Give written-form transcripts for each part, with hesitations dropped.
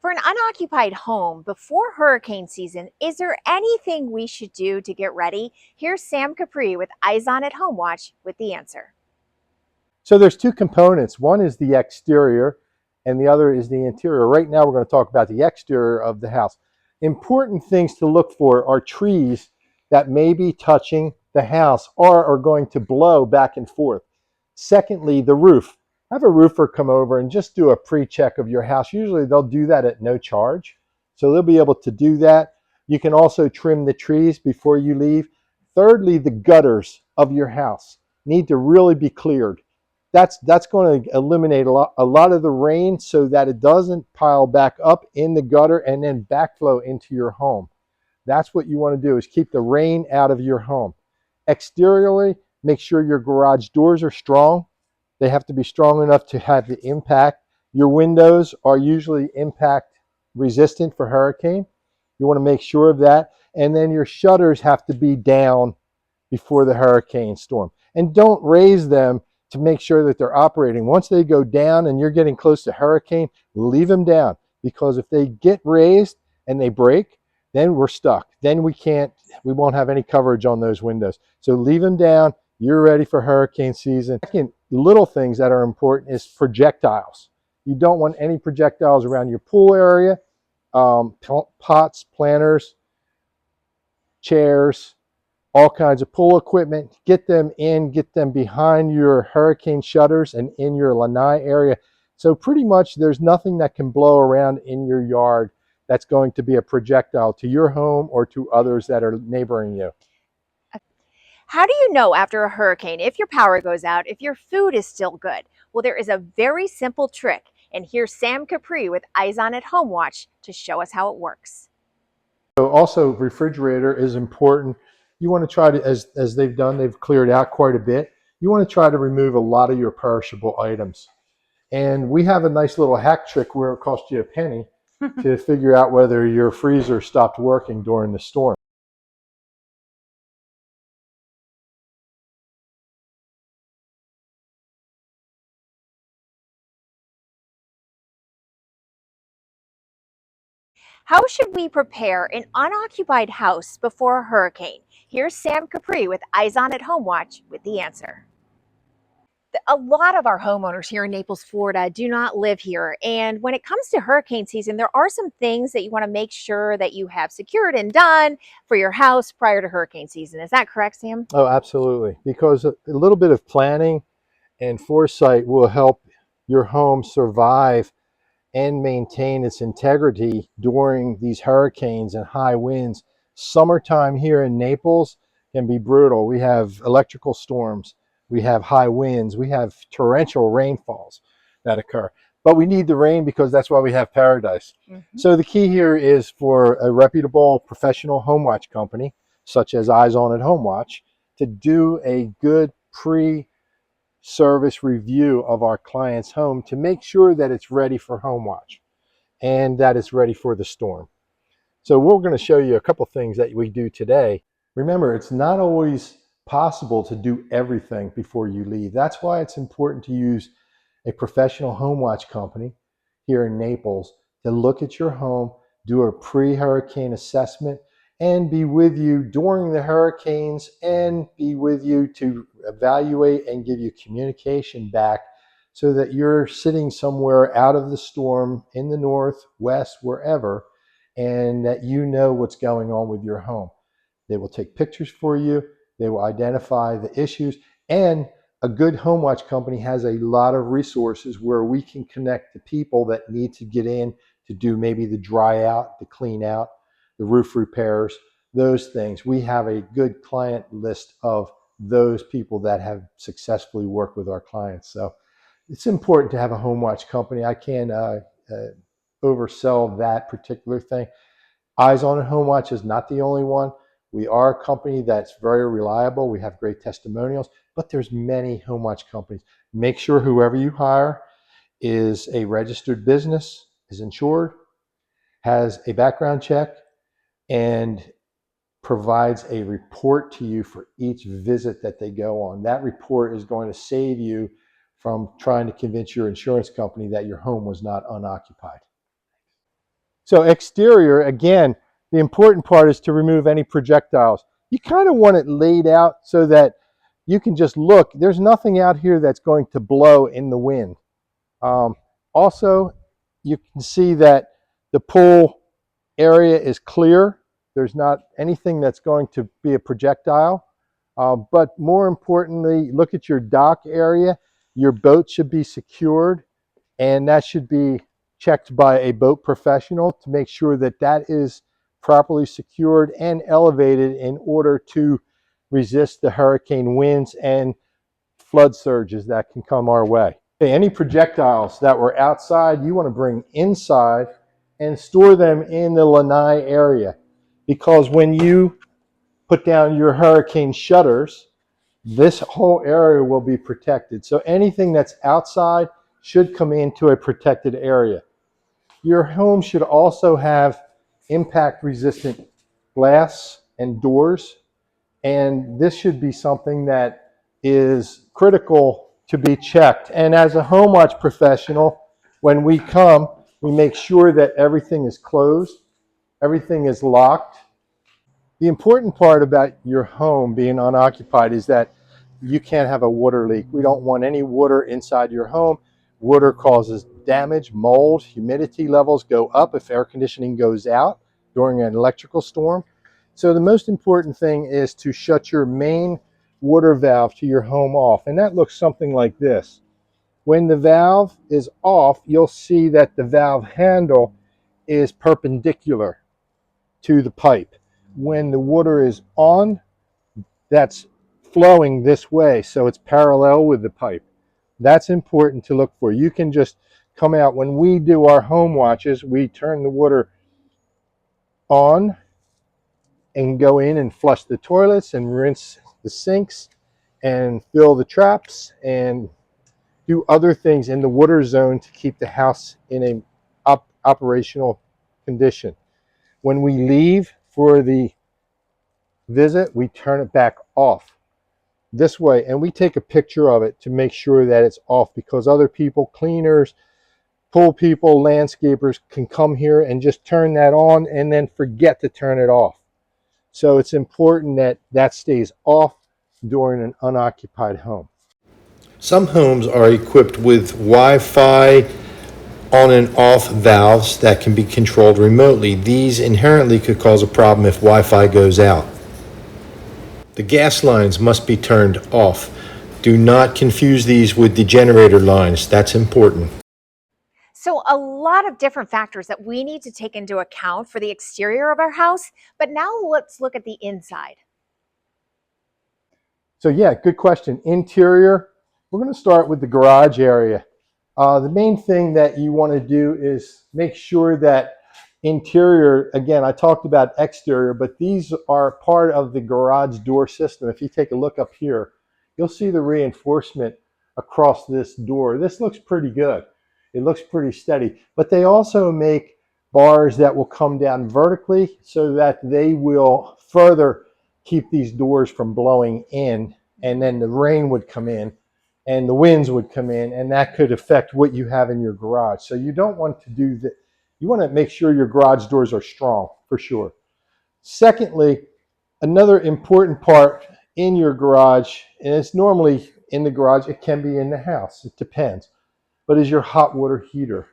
For an unoccupied home before hurricane season, is there anything we should do to get ready? Here's Sam Capri with Eyes On at Home Watch with the answer. So there's two components. One is the exterior and the other is the interior. Right now we're going to talk about the exterior of the house. Important things to look for are trees that may be touching the house or are going to blow back and forth. Secondly, the roof. Have a roofer come over and just do a pre-check of your house. Usually they'll do that at no charge. So they'll be able to do that. You can also trim the trees before you leave. Thirdly, the gutters of your house need to really be cleared. That's going to eliminate a lot of the rain so that it doesn't pile back up in the gutter and then backflow into your home. That's what you want to do, is keep the rain out of your home. Exteriorly, make sure your garage doors are strong. They have to be strong enough to have the impact. Your windows are usually impact resistant for hurricane. You want to make sure of that. And then your shutters have to be down before the hurricane storm. And don't raise them to make sure that they're operating. Once they go down and you're getting close to hurricane, leave them down, because if they get raised and they break, then we're stuck. Then we won't have any coverage on those windows. So leave them down. You're ready for hurricane season. Second, little things that are important is projectiles. You don't want any projectiles around your pool area, pots, planters, chairs, all kinds of pool equipment. Get them behind your hurricane shutters and in your lanai area. So pretty much there's nothing that can blow around in your yard that's going to be a projectile to your home or to others that are neighboring you. How do you know after a hurricane if your power goes out, if your food is still good? Well, there is a very simple trick, and here's Sam Capri with Eyes On at Home Watch to show us how it works. So also, refrigerator is important. You want to try to, as they've done, they've cleared out quite a bit. You want to try to remove a lot of your perishable items. And we have a nice little hack trick where it costs you a penny to figure out whether your freezer stopped working during the storm. How should we prepare an unoccupied house before a hurricane? Here's Sam Capri with Eyes On at Home Watch with the answer. A lot of our homeowners here in Naples, Florida do not live here. And when it comes to hurricane season, there are some things that you want to make sure that you have secured and done for your house prior to hurricane season. Is that correct, Sam? Oh, absolutely. Because a little bit of planning and foresight will help your home survive and maintain its integrity during these hurricanes and high winds. Summertime here in Naples can be brutal. We have electrical storms, we have high winds, we have torrential rainfalls that occur. But we need the rain because that's why we have paradise. So the key here is for a reputable professional home watch company, such as Eyes On at Home Watch, to do a good service review of our client's home to make sure that it's ready for home watch and that it's ready for the storm. So we're going to show you a couple things that we do today. Remember, it's not always possible to do everything before you leave. That's why it's important to use a professional home watch company here in Naples to look at your home, do a pre-hurricane assessment, and be with you during the hurricanes and be with you to evaluate and give you communication back so that you're sitting somewhere out of the storm in the north, west, wherever, and that you know what's going on with your home. They will take pictures for you. They will identify the issues. And a good home watch company has a lot of resources where we can connect the people that need to get in to do maybe the dry out, the clean out, the roof repairs, those things. We have a good client list of those people that have successfully worked with our clients. So it's important to have a home watch company. I can't oversell that particular thing. Eyes On at Home Watch is not the only one. We are a company that's very reliable. We have great testimonials, but there's many home watch companies. Make sure whoever you hire is a registered business, is insured, has a background check, and provides a report to you for each visit that they go on. That report is going to save you from trying to convince your insurance company that your home was not unoccupied. So exterior, again, the important part is to remove any projectiles. You kind of want it laid out so that you can just look. There's nothing out here that's going to blow in the wind. Um, Also, you can see that the pool area is clear. There's not anything that's going to be a projectile. But more importantly, look at your dock area. Your boat should be secured, and that should be checked by a boat professional to make sure that that is properly secured and elevated in order to resist the hurricane winds and flood surges that can come our way. Okay, any projectiles that were outside, you want to bring inside and store them in the lanai area, because when you put down your hurricane shutters, this whole area will be protected. So anything that's outside should come into a protected area. Your home should also have impact resistant glass and doors, and this should be something that is critical to be checked. And as a home watch professional, when we come, we make sure that everything is closed, everything is locked. The important part about your home being unoccupied is that you can't have a water leak. We don't want any water inside your home. Water causes damage, mold, humidity levels go up if air conditioning goes out during an electrical storm. So the most important thing is to shut your main water valve to your home off. And that looks something like this. When the valve is off, you'll see that the valve handle is perpendicular to the pipe. When the water is on, that's flowing this way, so it's parallel with the pipe. That's important to look for. You can just come out. When we do our home watches, we turn the water on and go in and flush the toilets and rinse the sinks and fill the traps and do other things in the water zone to keep the house in a operational condition. When we leave for the visit, we turn it back off this way, and we take a picture of it to make sure that it's off, because other people, cleaners, pool people, landscapers, can come here and just turn that on and then forget to turn it off. So it's important that that stays off during an unoccupied home. Some homes are equipped with Wi-Fi on and off valves that can be controlled remotely. These inherently could cause a problem if Wi-Fi goes out. The gas lines must be turned off. Do not confuse these with the generator lines. That's important. So, a lot of different factors that we need to take into account for the exterior of our house. But now let's look at the inside. So yeah, good question. Interior, we're going to start with the garage area. The main thing that you want to do is make sure that interior, again, I talked about exterior, but these are part of the garage door system. If you take a look up here, you'll see the reinforcement across this door. This looks pretty good. It looks pretty steady, but they also make bars that will come down vertically so that they will further keep these doors from blowing in, and then the rain would come in and the winds would come in, and that could affect what you have in your garage. So you don't want to do that. You want to make sure your garage doors are strong, for sure. Secondly, another important part in your garage, and it's normally in the garage, it can be in the house, it depends, but is your hot water heater.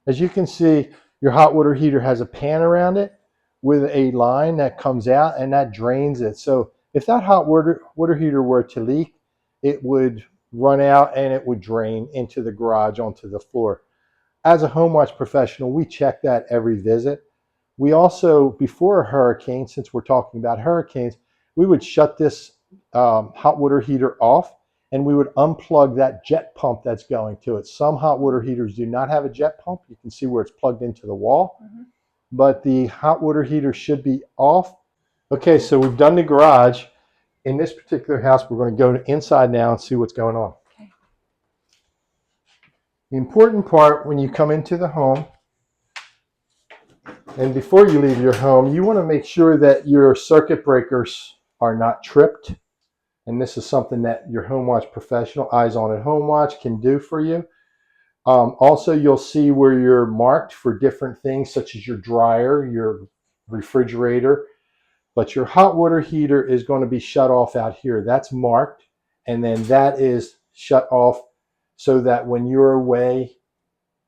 As you can see, your hot water heater has a pan around it with a line that comes out and that drains it. So if that hot water heater were to leak, it would run out and it would drain into the garage onto the floor. As a home watch professional, we check that every visit. We also, before a hurricane, since we're talking about hurricanes, we would shut this hot water heater off, and we would unplug that jet pump that's going to it. Some hot water heaters do not have a jet pump. You can see where it's plugged into the wall, but the hot water heater should be off. Okay, so we've done the garage. In this particular house, we're going to go inside now and see what's going on. Okay. The important part when you come into the home, and before you leave your home, you want to make sure that your circuit breakers are not tripped. And this is something that your home watch professional, Eyes On at Home Watch, can do for you. Also, you'll see where you're marked for different things, such as your dryer, your refrigerator, but your hot water heater is going to be shut off out here. That's marked, and then that is shut off so that when you're away,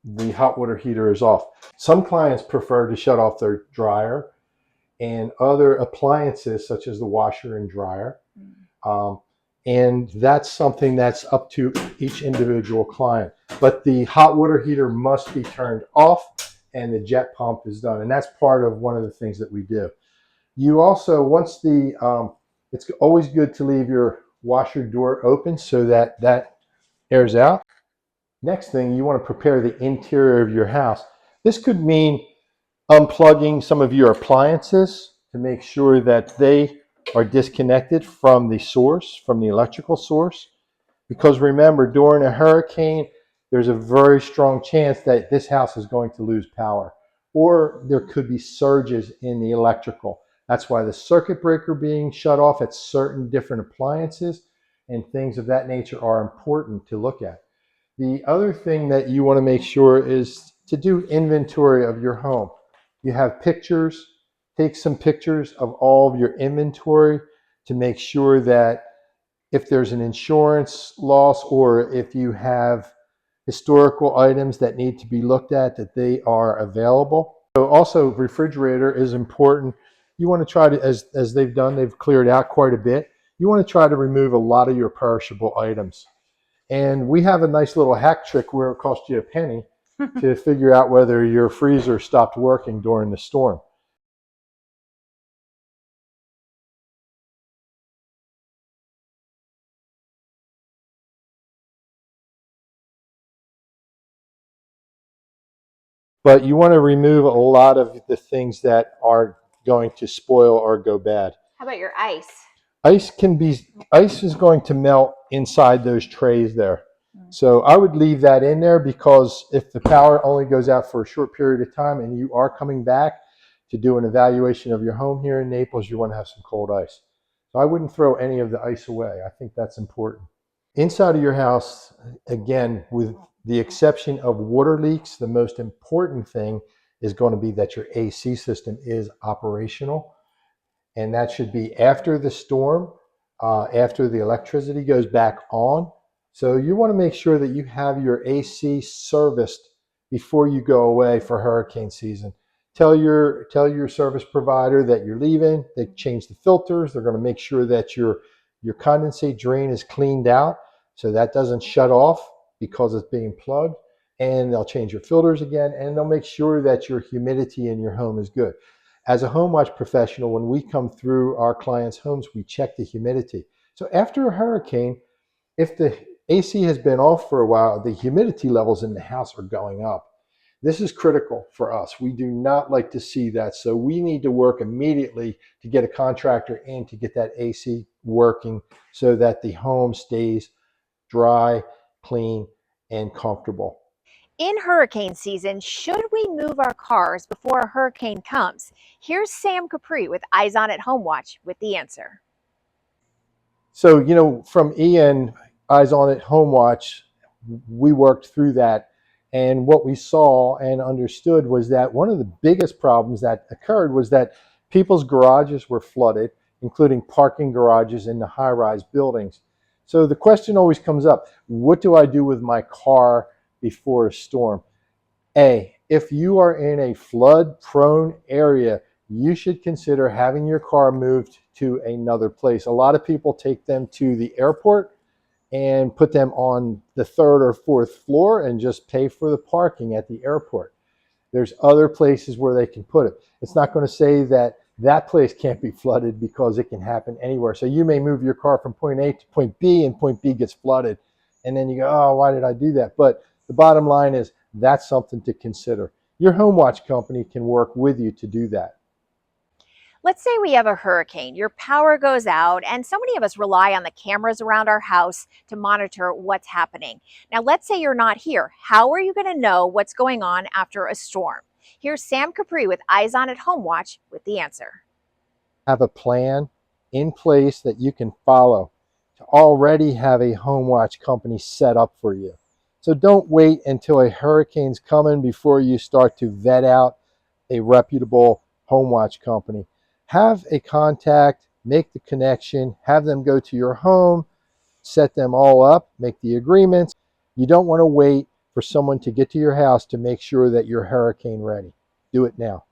the hot water heater is off. Some clients prefer to shut off their dryer and other appliances such as the washer and dryer. And that's something that's up to each individual client. But the hot water heater must be turned off and the jet pump is done. And that's part of one of the things that we do. You also, it's always good to leave your washer door open so that that airs out. Next thing, you want to prepare the interior of your house. This could mean unplugging some of your appliances to make sure that they are disconnected from the source, from the electrical source. Because remember, during a hurricane, there's a very strong chance that this house is going to lose power, or there could be surges in the electrical. That's why the circuit breaker being shut off at certain different appliances and things of that nature are important to look at. The other thing that you want to make sure is to do inventory of your home. You have pictures, take some pictures of all of your inventory to make sure that if there's an insurance loss or if you have historical items that need to be looked at, that they are available. So also refrigerator is important. You want to try to, as they've done, they've cleared out quite a bit. You want to try to remove a lot of your perishable items. And we have a nice little hack trick where it costs you a penny to figure out whether your freezer stopped working during the storm. But you want to remove a lot of the things that are going to spoil or go bad. How about your ice? Ice is going to melt inside those trays there. So I would leave that in there because if the power only goes out for a short period of time and you are coming back to do an evaluation of your home here in Naples, you want to have some cold ice. So I wouldn't throw any of the ice away. I think that's important. Inside of your house, again, with the exception of water leaks, the most important thing is going to be that your AC system is operational. And that should be after the storm, after the electricity goes back on. So you want to make sure that you have your AC serviced before you go away for hurricane season. Tell your service provider that you're leaving. They change the filters. They're going to make sure that your condensate drain is cleaned out so that doesn't shut off because it's being plugged. And they'll change your filters again, and they'll make sure that your humidity in your home is good. As a home watch professional, when we come through our clients' homes, we check the humidity. So after a hurricane, if the AC has been off for a while, the humidity levels in the house are going up. This is critical for us. We do not like to see that. So we need to work immediately to get a contractor in to get that AC working so that the home stays dry, clean, and comfortable. In hurricane season, should we move our cars before a hurricane comes? Here's Sam Capri with Eyes On at Home Watch with the answer. So, from Ian, Eyes On It, Home Watch, we worked through that. And what we saw and understood was that one of the biggest problems that occurred was that people's garages were flooded, including parking garages in the high-rise buildings. So the question always comes up, what do I do with my car before a storm? If you are in a flood-prone area, you should consider having your car moved to another place. A lot of people take them to the airport and put them on the third or fourth floor and just pay for the parking at the airport. There's other places where they can put it. It's not going to say that that place can't be flooded because it can happen anywhere. So you may move your car from point A to point B and point B gets flooded. And then you go, oh, why did I do that? But the bottom line is that's something to consider. Your home watch company can work with you to do that. Let's say we have a hurricane, your power goes out, and so many of us rely on the cameras around our house to monitor what's happening. Now, let's say you're not here. How are you going to know what's going on after a storm? Here's Sam Capri with Eyes On at Home Watch with the answer. Have a plan in place that you can follow to already have a home watch company set up for you. So don't wait until a hurricane's coming before you start to vet out a reputable home watch company. Have a contact, make the connection, have them go to your home, set them all up, make the agreements. You don't want to wait for someone to get to your house to make sure that you're hurricane ready. Do it now.